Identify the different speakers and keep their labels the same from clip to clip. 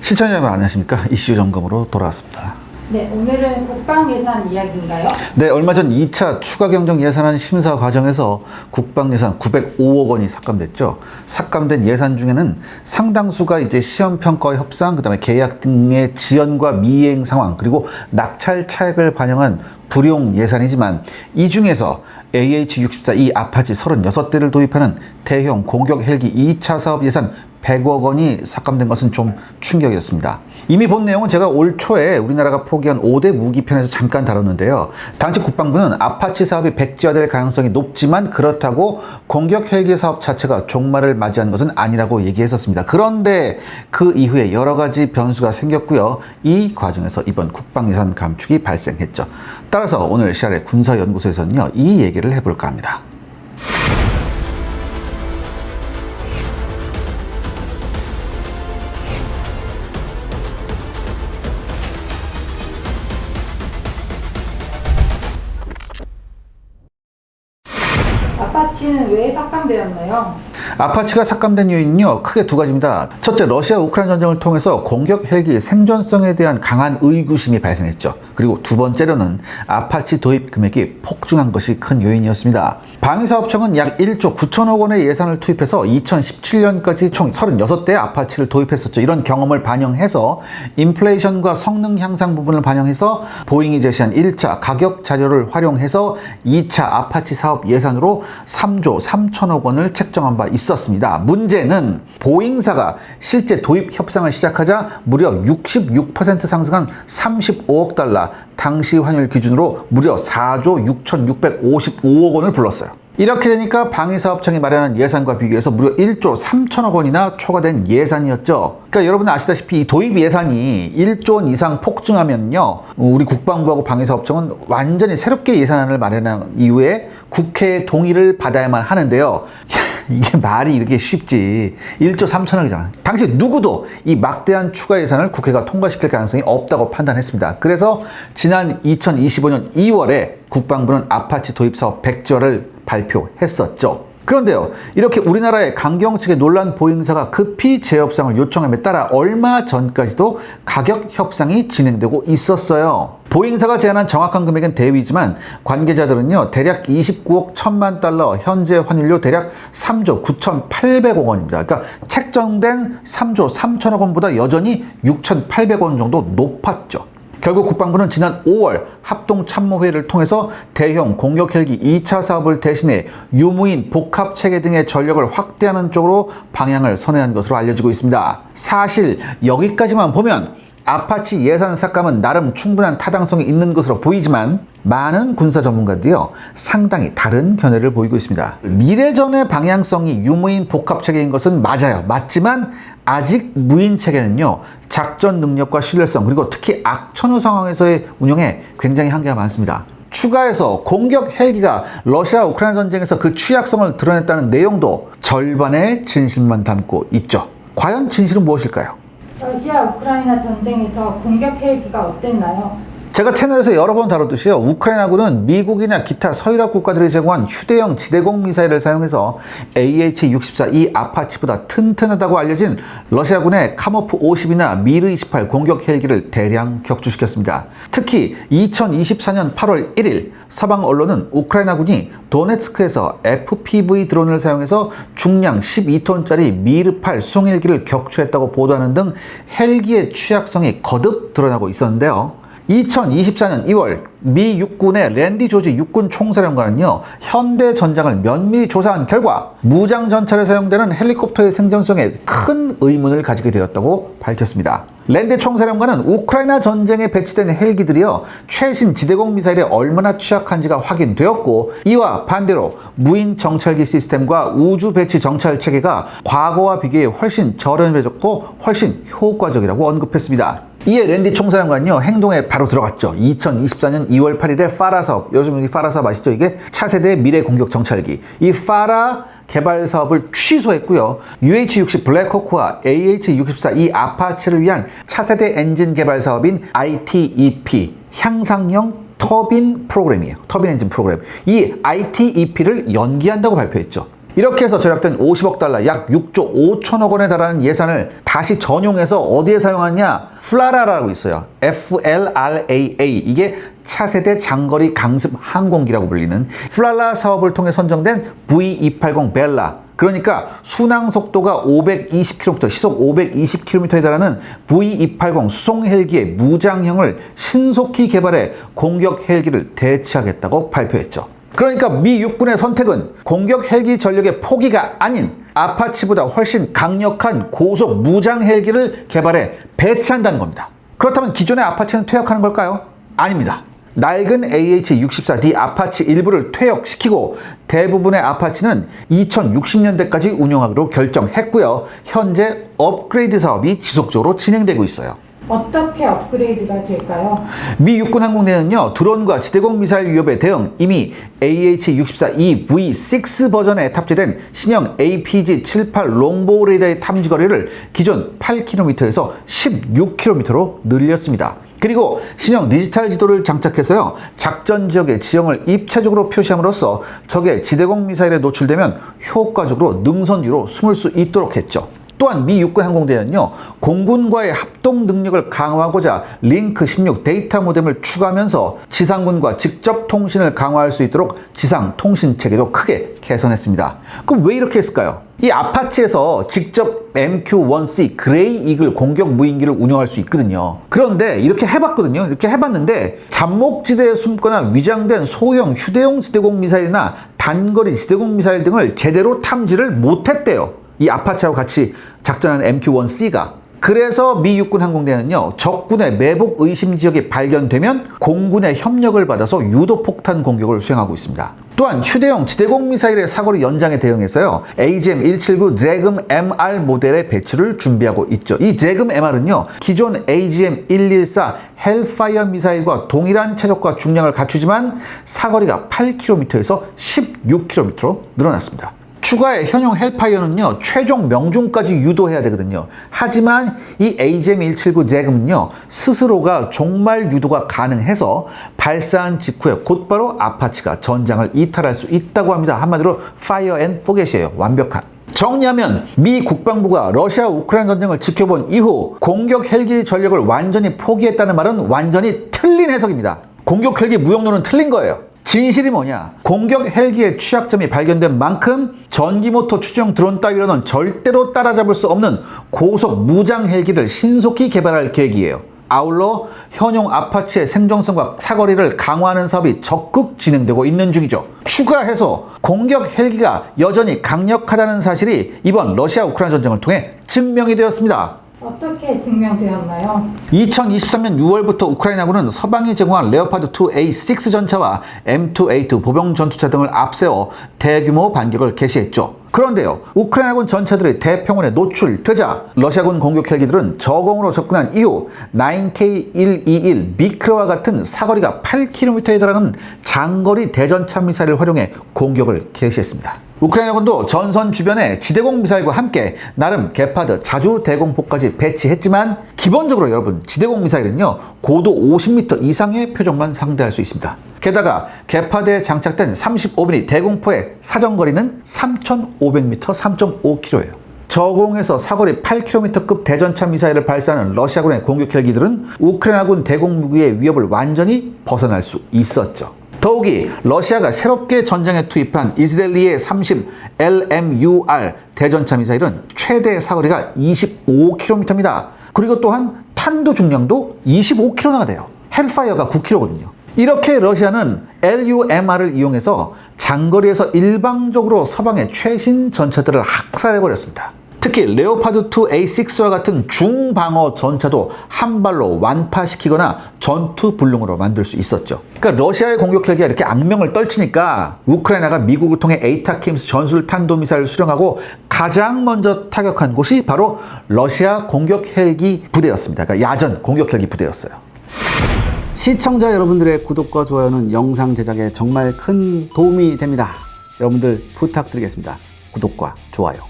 Speaker 1: 시청자 여러분 안녕하십니까? 이슈 점검으로 돌아왔습니다.
Speaker 2: 네, 오늘은 국방 예산 이야기인가요?
Speaker 1: 네, 얼마 전 2차 추가 경정 예산안 심사 과정에서 국방 예산 905억 원이 삭감됐죠. 삭감된 예산 중에는 상당수가 이제 시험 평가 협상, 그다음에 계약 등의 지연과 미행 상황, 그리고 낙찰 차액을 반영한 불용 예산이지만 이 중에서 AH-64E 아파치 36대를 도입하는 대형 공격 헬기 2차 사업 예산 100억 원이 삭감된 것은 좀 충격이었습니다. 이미 본 내용은 제가 올 초에 우리나라가 포기한 5대 무기편에서 잠깐 다뤘는데요. 당시 국방부는 아파치 사업이 백지화될 가능성이 높지만 그렇다고 공격 헬기 사업 자체가 종말을 맞이한 것은 아니라고 얘기했었습니다. 그런데 그 이후에 여러 가지 변수가 생겼고요. 이 과정에서 이번 국방 예산 감축이 발생했죠. 따라서 오늘 CR의 군사연구소에서는요, 이 얘기를 해볼까 합니다.
Speaker 2: 아파치는 왜 삭감되었나요?
Speaker 1: 아파치가 삭감된 요인은요, 크게 두 가지입니다. 첫째, 러시아 우크라이나 전쟁을 통해서 공격 헬기의 생존성에 대한 강한 의구심이 발생했죠. 그리고 두 번째로는 아파치 도입 금액이 폭증한 것이 큰 요인이었습니다. 방위사업청은 약 1조 9천억 원의 예산을 투입해서 2017년까지 총 36대 아파치를 도입했었죠. 이런 경험을 반영해서 인플레이션과 성능 향상 부분을 반영해서 보잉이 제시한 1차 가격 자료를 활용해서 2차 아파치 사업 예산으로 3조 3천억 원을 책정한 바 있었습니다. 문제는 보잉사가 실제 도입 협상을 시작하자 무려 66% 상승한 35억 달러, 당시 환율 기준으로 무려 4조 6,655억 원을 불렀어요. 이렇게 되니까 방위사업청이 마련한 예산과 비교해서 무려 1조 3천억 원이나 초과된 예산이었죠. 그러니까 여러분 아시다시피 이 도입 예산이 1조 원 이상 폭증하면요, 우리 국방부하고 방위사업청은 완전히 새롭게 예산안을 마련한 이후에 국회의 동의를 받아야만 하는데요. 이게 말이 이렇게 쉽지. 1조 3천억이잖아. 당시 누구도 이 막대한 추가 예산을 국회가 통과시킬 가능성이 없다고 판단했습니다. 그래서 지난 2025년 2월에 국방부는 아파치 도입 사업 백지화를 발표했었죠. 그런데요, 이렇게 우리나라의 강경 측의 논란 보잉사가 급히 재협상을 요청함에 따라 얼마 전까지도 가격 협상이 진행되고 있었어요. 보잉사가 제안한 정확한 금액은 대위지만 관계자들은요, 대략 29억 1천만 달러, 현재 환율로 대략 3조 9,800억 원입니다. 그러니까 책정된 3조 3천억 원보다 여전히 6,800억 원 정도 높았죠. 결국 국방부는 지난 5월 합동참모회의를 통해서 대형 공격 헬기 2차 사업을 대신해 유무인 복합체계 등의 전력을 확대하는 쪽으로 방향을 선회한 것으로 알려지고 있습니다. 사실 여기까지만 보면 아파치 예산 삭감은 나름 충분한 타당성이 있는 것으로 보이지만 많은 군사 전문가들이요, 상당히 다른 견해를 보이고 있습니다. 미래전의 방향성이 유무인 복합체계인 것은 맞아요. 맞지만 아직 무인 체계는요, 작전 능력과 신뢰성, 그리고 특히 악천후 상황에서의 운영에 굉장히 한계가 많습니다. 추가해서 공격 헬기가 러시아 우크라이나 전쟁에서 그 취약성을 드러냈다는 내용도 절반의 진실만 담고 있죠. 과연 진실은 무엇일까요?
Speaker 2: 러시아 우크라이나 전쟁에서 공격 헬기가 어땠나요?
Speaker 1: 제가 채널에서 여러 번 다뤘듯이요, 우크라이나군은 미국이나 기타 서유럽 국가들이 제공한 휴대형 지대공 미사일을 사용해서 AH-64E 아파치보다 튼튼하다고 알려진 러시아군의 카모프 50이나 미르 28 공격 헬기를 대량 격추시켰습니다. 특히 2024년 8월 1일 서방 언론은 우크라이나군이 도네츠크에서 FPV 드론을 사용해서 중량 12톤짜리 미르 8 수송 헬기를 격추했다고 보도하는 등 헬기의 취약성이 거듭 드러나고 있었는데요. 2024년 2월 미 육군의 랜디 조지 육군 총사령관은요, 현대 전장을 면밀히 조사한 결과 무장 전차에 사용되는 헬리콥터의 생존성에 큰 의문을 가지게 되었다고 밝혔습니다. 랜디 총사령관은 우크라이나 전쟁에 배치된 헬기들이요, 최신 지대공 미사일에 얼마나 취약한지가 확인되었고, 이와 반대로 무인 정찰기 시스템과 우주 배치 정찰 체계가 과거와 비교해 훨씬 저렴해졌고 훨씬 효과적이라고 언급했습니다. 이에 랜디 총사령관은요, 행동에 바로 들어갔죠. 2024년 2월 8일에 파라 사업, 요즘 이 파라 사업 아시죠? 이게 차세대 미래 공격 정찰기, 이 파라 개발 사업을 취소했고요. UH-60 블랙호크와 AH-64E 아파치를 위한 차세대 엔진 개발 사업인 ITEP, 향상형 터빈 프로그램이에요. 터빈 엔진 프로그램. 이 ITEP를 연기한다고 발표했죠. 이렇게 해서 절약된 50억 달러, 약 6조 5천억 원에 달하는 예산을 다시 전용해서 어디에 사용하냐? 플라라라고 있어요. FLRAA. 이게 차세대 장거리 강습 항공기라고 불리는 플라라 사업을 통해 선정된 V280 벨라. 그러니까 순항 속도가 520km, 시속 520km에 달하는 V280 수송 헬기의 무장형을 신속히 개발해 공격 헬기를 대체하겠다고 발표했죠. 그러니까 미 육군의 선택은 공격 헬기 전력의 포기가 아닌 아파치보다 훨씬 강력한 고속 무장 헬기를 개발해 배치한다는 겁니다. 그렇다면 기존의 아파치는 퇴역하는 걸까요? 아닙니다. 낡은 AH-64D 아파치 일부를 퇴역시키고 대부분의 아파치는 2060년대까지 운영하기로 결정했고요. 현재 업그레이드 사업이 지속적으로 진행되고 있어요.
Speaker 2: 어떻게 업그레이드가 될까요?
Speaker 1: 미 육군 항공대는요, 드론과 지대공 미사일 위협에 대응 이미 AH-64E V6 버전에 탑재된 신형 APG-78 롱보우 레이더의 탐지 거리를 기존 8km에서 16km로 늘렸습니다. 그리고 신형 디지털 지도를 장착해서요, 작전 지역의 지형을 입체적으로 표시함으로써 적의 지대공 미사일에 노출되면 효과적으로 능선 위로 숨을 수 있도록 했죠. 또한 미 육군 항공대는요, 공군과의 합동 능력을 강화하고자 링크 16 데이터 모뎀을 추가하면서 지상군과 직접 통신을 강화할 수 있도록 지상 통신 체계도 크게 개선했습니다. 그럼 왜 이렇게 했을까요? 이 아파치에서 직접 MQ-1C 그레이 이글 공격 무인기를 운영할 수 있거든요. 그런데 이렇게 해봤거든요. 이렇게 해봤는데 잡목지대에 숨거나 위장된 소형 휴대용 지대공 미사일이나 단거리 지대공 미사일 등을 제대로 탐지를 못했대요. 이 아파치하고 같이 작전한 MQ-1C가. 그래서 미 육군 항공대는요, 적군의 매복 의심 지역이 발견되면 공군의 협력을 받아서 유도폭탄 공격을 수행하고 있습니다. 또한 휴대용 지대공 미사일의 사거리 연장에 대응해서요, AGM-179 제금-MR 모델의 배치를 준비하고 있죠. 이 제금-MR은요, 기존 AGM-114 헬파이어 미사일과 동일한 체력과 중량을 갖추지만 사거리가 8km에서 16km로 늘어났습니다. 추가에 현용 헬파이어는요, 최종 명중까지 유도해야 되거든요. 하지만 이 AGM-179 제금은요, 스스로가 종말 유도가 가능해서 발사한 직후에 곧바로 아파치가 전장을 이탈할 수 있다고 합니다. 한마디로 파이어 앤 포겟이에요. 완벽한. 정리하면 미 국방부가 러시아 우크라이나 전쟁을 지켜본 이후 공격 헬기 전력을 완전히 포기했다는 말은 완전히 틀린 해석입니다. 공격 헬기 무용론은 틀린 거예요. 진실이 뭐냐? 공격 헬기의 취약점이 발견된 만큼 전기모터 추정 드론 따위로는 절대로 따라잡을 수 없는 고속 무장 헬기를 신속히 개발할 계획이에요. 아울러 현용 아파치의 생존성과 사거리를 강화하는 사업이 적극 진행되고 있는 중이죠. 추가해서 공격 헬기가 여전히 강력하다는 사실이 이번 러시아 우크라이나 전쟁을 통해 증명이 되었습니다.
Speaker 2: 어떻게 증명되었나요?
Speaker 1: 2023년 6월부터 우크라이나군은 서방이 제공한 레오파드2 A6 전차와 M2A2 보병 전투차 등을 앞세워 대규모 반격을 개시했죠. 그런데요, 우크라이나군 전차들이 대평원에 노출되자 러시아군 공격 헬기들은 저공으로 접근한 이후 9K121 미크로와 같은 사거리가 8km에 달하는 장거리 대전차 미사일을 활용해 공격을 개시했습니다. 우크라이나군도 전선 주변에 지대공 미사일과 함께 나름 게파드 자주 대공포까지 배치했지만 기본적으로 여러분, 지대공 미사일은요, 고도 50m 이상의 표적만 상대할 수 있습니다. 게다가 게파드에 장착된 35mm 대공포의 사정거리는 3,500m, 3.5km예요. 저공에서 사거리 8km급 대전차 미사일을 발사하는 러시아군의 공격 헬기들은 우크라이나군 대공 무기의 위협을 완전히 벗어날 수 있었죠. 더욱이 러시아가 새롭게 전장에 투입한 이즈델리의 30 LMUR 대전차 미사일은 최대 사거리가 25km입니다. 그리고 또한 탄도 중량도 25kg나 돼요. 헬파이어가 9kg거든요. 이렇게 러시아는 LUMR을 이용해서 장거리에서 일방적으로 서방의 최신 전차들을 학살해버렸습니다. 특히 레오파드2 A6와 같은 중방어 전차도 한 발로 완파시키거나 전투 불능으로 만들 수 있었죠. 그러니까 러시아의 공격 헬기가 이렇게 악명을 떨치니까 우크라이나가 미국을 통해 에이타킴스 전술 탄도미사일을 수령하고 가장 먼저 타격한 곳이 바로 러시아 공격 헬기 부대였습니다. 그러니까 야전 공격 헬기 부대였어요.
Speaker 3: 시청자 여러분들의 구독과 좋아요는 영상 제작에 정말 큰 도움이 됩니다. 여러분들 부탁드리겠습니다. 구독과 좋아요.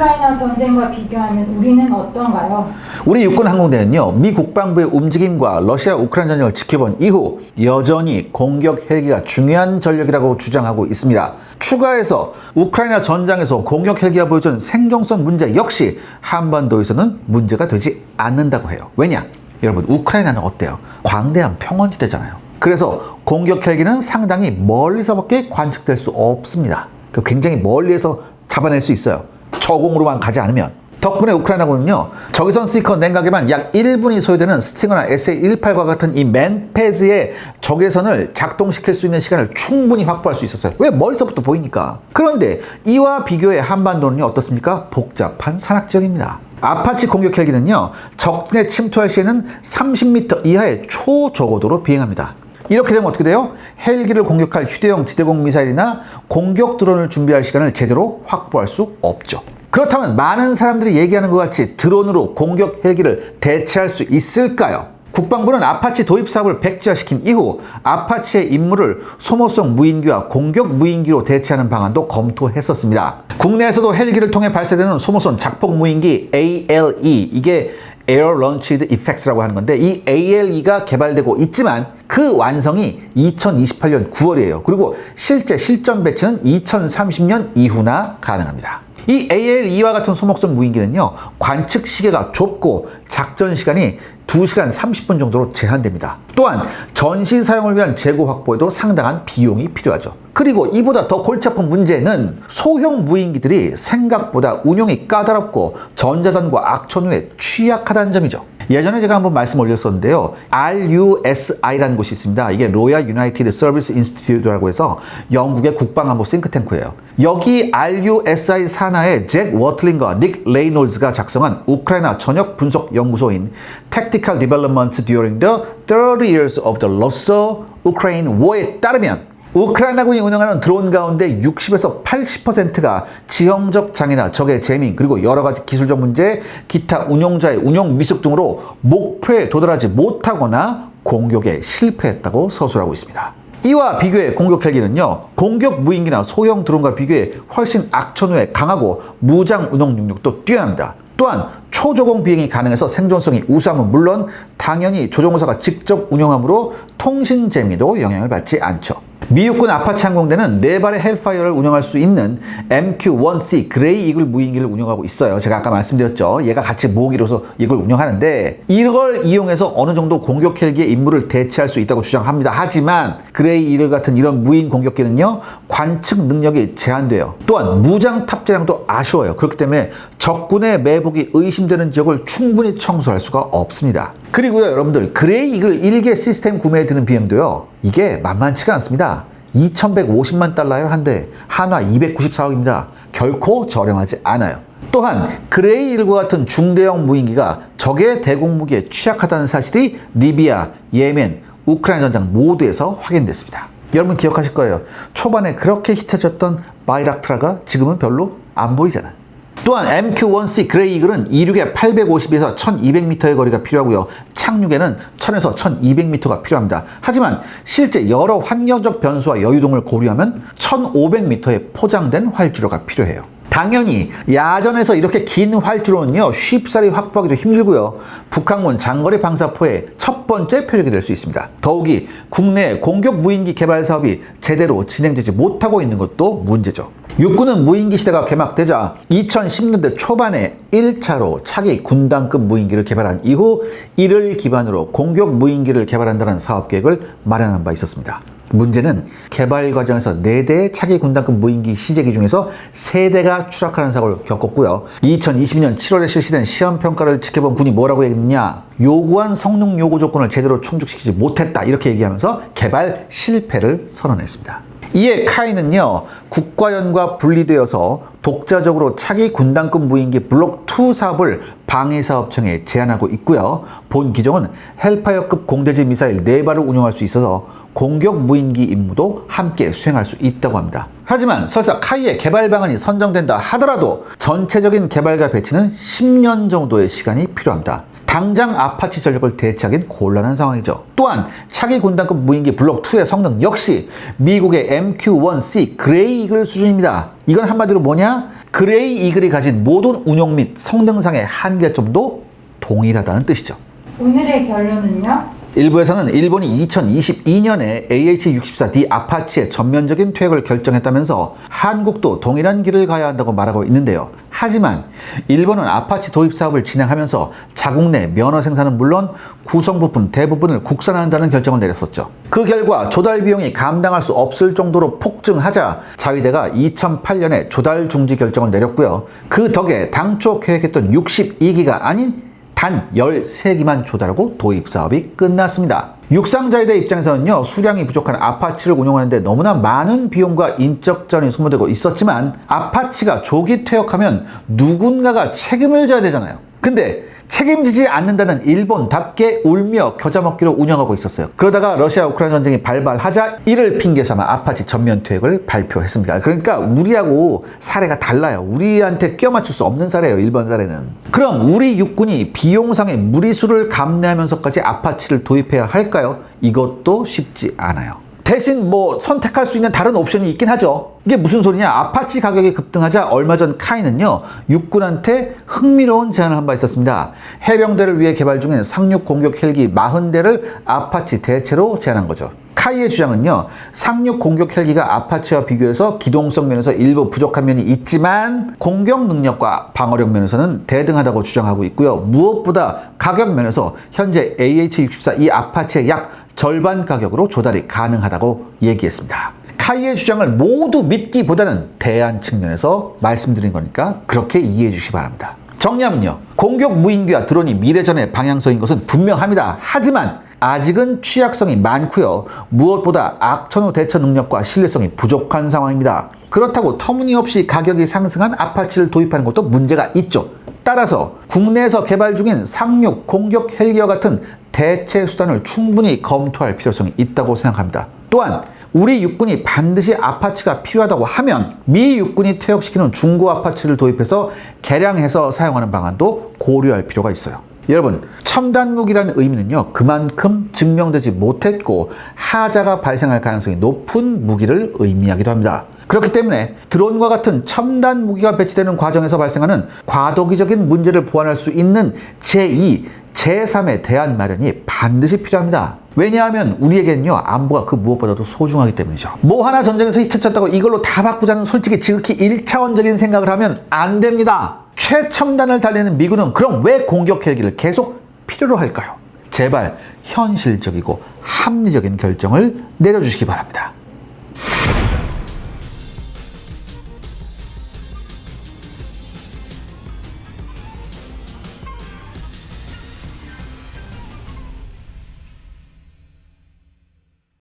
Speaker 2: 우크라이나 전쟁과 비교하면 우리는 어떤가요?
Speaker 1: 우리 육군 항공대는요, 미 국방부의 움직임과 러시아 우크라이나 전쟁을 지켜본 이후 여전히 공격 헬기가 중요한 전력이라고 주장하고 있습니다. 추가해서 우크라이나 전장에서 공격 헬기가 보여준 생존성 문제 역시 한반도에서는 문제가 되지 않는다고 해요. 왜냐? 여러분, 우크라이나는 어때요? 광대한 평원지대잖아요. 그래서 공격 헬기는 상당히 멀리서밖에 관측될 수 없습니다. 굉장히 멀리에서 잡아낼 수 있어요. 저공으로만 가지 않으면. 덕분에 우크라이나군은요, 적외선 시커 냉각에만 약 1분이 소요되는 스팅어나 SA-18과 같은 이 맨패즈의 적외선을 작동시킬 수 있는 시간을 충분히 확보할 수 있었어요. 왜? 멀리서부터 보이니까. 그런데 이와 비교해 한반도는요, 어떻습니까? 복잡한 산악지역입니다. 아파치 공격 헬기는요, 적진에 침투할 시에는 30m 이하의 초저고도로 비행합니다. 이렇게 되면 어떻게 돼요? 헬기를 공격할 휴대용 지대공 미사일이나 공격 드론을 준비할 시간을 제대로 확보할 수 없죠. 그렇다면 많은 사람들이 얘기하는 것 같이 드론으로 공격 헬기를 대체할 수 있을까요? 국방부는 아파치 도입 사업을 백지화시킨 이후 아파치의 임무를 소모성 무인기와 공격 무인기로 대체하는 방안도 검토했었습니다. 국내에서도 헬기를 통해 발사되는 소모성 작폭 무인기 ALE, 이게 Air Launched Effects라고 하는 건데, 이 ALE가 개발되고 있지만 그 완성이 2028년 9월이에요. 그리고 실제 실전 배치는 2030년 이후나 가능합니다. 이 ALE와 같은 소모성 무인기는요, 관측 시계가 좁고 작전 시간이 2시간 30분 정도로 제한됩니다. 또한 전시 사용을 위한 재고 확보에도 상당한 비용이 필요하죠. 그리고 이보다 더 골치 아픈 문제는 소형 무인기들이 생각보다 운용이 까다롭고 전자전과 악천후에 취약하다는 점이죠. 예전에 제가 한번 말씀 올렸었는데요. RUSI라는 곳이 있습니다. 이게 로얄 유나이티드 서비스 인스티튜트라고 해서 영국의 국방안보 싱크탱크예요. 여기 RUSI 산하의 잭 워틀링과 닉 레이놀즈가 작성한 우크라이나 전역 분석 연구소인 Tactical Developments During the 30 Years of the Russo-Ukraine War에 따르면 우크라이나군이 운영하는 드론 가운데 60에서 80%가 지형적 장애나 적의 재밍, 그리고 여러 가지 기술적 문제, 기타 운용자의 운용 미숙 등으로 목표에 도달하지 못하거나 공격에 실패했다고 서술하고 있습니다. 이와 비교해 공격 헬기는요, 공격 무인기나 소형 드론과 비교해 훨씬 악천후에 강하고 무장 운용 능력도 뛰어납니다. 또한 초저공 비행이 가능해서 생존성이 우수함은 물론 당연히 조종사가 직접 운영하므로 통신 재미도 영향을 받지 않죠. 미 육군 아파치 항공대는 4발의 헬파이어를 운영할 수 있는 MQ-1C 그레이 이글 무인기를 운영하고 있어요. 제가 아까 말씀드렸죠. 얘가 같이 모기로서 이걸 운영하는데, 이걸 이용해서 어느 정도 공격 헬기의 임무를 대체할 수 있다고 주장합니다. 하지만 그레이 이글 같은 이런 무인 공격기는요, 관측 능력이 제한돼요. 또한 무장 탑재량도 아쉬워요. 그렇기 때문에 적군의 매복이 의심되는 지역을 충분히 청소할 수가 없습니다. 그리고요, 여러분들, 그레이 이글 1개 시스템 구매에 드는 비용도요, 이게 만만치가 않습니다. 2,150만 달러예요, 한 대. 한화 294억입니다. 결코 저렴하지 않아요. 또한 그레이 이글과 같은 중대형 무인기가 적의 대공무기에 취약하다는 사실이 리비아, 예멘, 우크라이나 전장 모두에서 확인됐습니다. 여러분 기억하실 거예요. 초반에 그렇게 히트해졌던 바이락트라가 지금은 별로 안 보이잖아요. 또한 MQ-1C 그레이 이글은 이륙에 850에서 1200m의 거리가 필요하고요. 착륙에는 1000에서 1200m가 필요합니다. 하지만 실제 여러 환경적 변수와 여유동을 고려하면 1500m의 포장된 활주로가 필요해요. 당연히 야전에서 이렇게 긴 활주로는요, 쉽사리 확보하기도 힘들고요. 북한군 장거리 방사포의 첫 번째 표적이 될 수 있습니다. 더욱이 국내 공격 무인기 개발 사업이 제대로 진행되지 못하고 있는 것도 문제죠. 육군은 무인기 시대가 개막되자 2010년대 초반에 1차로 차기 군단급 무인기를 개발한 이후 이를 기반으로 공격 무인기를 개발한다는 사업 계획을 마련한 바 있었습니다. 문제는 개발 과정에서 4대의 차기 군단급 무인기 시제기 중에서 3대가 추락하는 사고를 겪었고요. 2022년 7월에 실시된 시험평가를 지켜본 군이 뭐라고 했느냐, 요구한 성능 요구 조건을 제대로 충족시키지 못했다, 이렇게 얘기하면서 개발 실패를 선언했습니다. 이에 카이는요, 국가연과 분리되어서 독자적으로 차기 군단급 무인기 블록 2 사업을 방위사업청에 제안하고 있고요. 본 기종은 헬파이어급 공대지 미사일 4발을 운용할 수 있어서 공격 무인기 임무도 함께 수행할 수 있다고 합니다. 하지만 설사 카이의 개발 방안이 선정된다 하더라도 전체적인 개발과 배치는 10년 정도의 시간이 필요합니다. 당장 아파치 전력을 대체하기는 곤란한 상황이죠. 또한 차기 군단급 무인기 블록2의 성능 역시 미국의 MQ-1C 그레이 이글 수준입니다. 이건 한마디로 뭐냐? 그레이 이글이 가진 모든 운용 및 성능상의 한계점도 동일하다는 뜻이죠.
Speaker 2: 오늘의 결론은요?
Speaker 1: 일부에서는 일본이 2022년에 AH-64D 아파치의 전면적인 퇴역을 결정했다면서 한국도 동일한 길을 가야 한다고 말하고 있는데요. 하지만 일본은 아파치 도입 사업을 진행하면서 자국 내 면허 생산은 물론 구성부품 대부분을 국산화한다는 결정을 내렸었죠. 그 결과 조달 비용이 감당할 수 없을 정도로 폭증하자 자위대가 2008년에 조달 중지 결정을 내렸고요. 그 덕에 당초 계획했던 62기가 아닌 단 13기만 조달하고 도입 사업이 끝났습니다. 육상자위대 입장에서는요, 수량이 부족한 아파치를 운용하는데 너무나 많은 비용과 인적 자원이 소모되고 있었지만 아파치가 조기 퇴역하면 누군가가 책임을 져야 되잖아요. 근데 책임지지 않는다는 일본답게 울며 겨자 먹기로 운영하고 있었어요. 그러다가 러시아 우크라이나 전쟁이 발발하자 이를 핑계 삼아 아파치 전면 퇴역을 발표했습니다. 그러니까 우리하고 사례가 달라요. 우리한테 껴 맞출 수 없는 사례예요, 일본 사례는. 그럼 우리 육군이 비용상의 무리수를 감내하면서까지 아파치를 도입해야 할까요? 이것도 쉽지 않아요. 대신 선택할 수 있는 다른 옵션이 있긴 하죠. 이게 무슨 소리냐? 아파치 가격이 급등하자 얼마 전 카이는요, 육군한테 흥미로운 제안을 한 바 있었습니다. 해병대를 위해 개발 중인 상륙 공격 헬기 40대를 아파치 대체로 제안한 거죠. 카이의 주장은요, 상륙 공격 헬기가 아파치와 비교해서 기동성 면에서 일부 부족한 면이 있지만 공격 능력과 방어력 면에서는 대등하다고 주장하고 있고요. 무엇보다 가격 면에서 현재 AH-64 이 아파치의 약 절반 가격으로 조달이 가능하다고 얘기했습니다. 카이의 주장을 모두 믿기보다는 대안 측면에서 말씀드린 거니까 그렇게 이해해 주시기 바랍니다. 정리하면요, 공격 무인기와 드론이 미래전의 방향성인 것은 분명합니다. 하지만 아직은 취약성이 많고요. 무엇보다 악천후 대처 능력과 신뢰성이 부족한 상황입니다. 그렇다고 터무니없이 가격이 상승한 아파치를 도입하는 것도 문제가 있죠. 따라서 국내에서 개발 중인 상륙 공격 헬기와 같은 대체 수단을 충분히 검토할 필요성이 있다고 생각합니다. 또한 우리 육군이 반드시 아파치가 필요하다고 하면 미 육군이 퇴역시키는 중고 아파치를 도입해서 개량해서 사용하는 방안도 고려할 필요가 있어요. 여러분, 첨단 무기라는 의미는요, 그만큼 증명되지 못했고 하자가 발생할 가능성이 높은 무기를 의미하기도 합니다. 그렇기 때문에 드론과 같은 첨단 무기가 배치되는 과정에서 발생하는 과도기적인 문제를 보완할 수 있는 제2, 제3의 대안 마련이 반드시 필요합니다. 왜냐하면 우리에게는요, 안보가 그 무엇보다도 소중하기 때문이죠. 뭐 하나 전쟁에서 히트쳤다고 이걸로 다 바꾸자는 솔직히 지극히 1차원적인 생각을 하면 안 됩니다. 최첨단을 달리는 미군은 그럼 왜 공격 헬기를 계속 필요로 할까요? 제발 현실적이고 합리적인 결정을 내려주시기 바랍니다.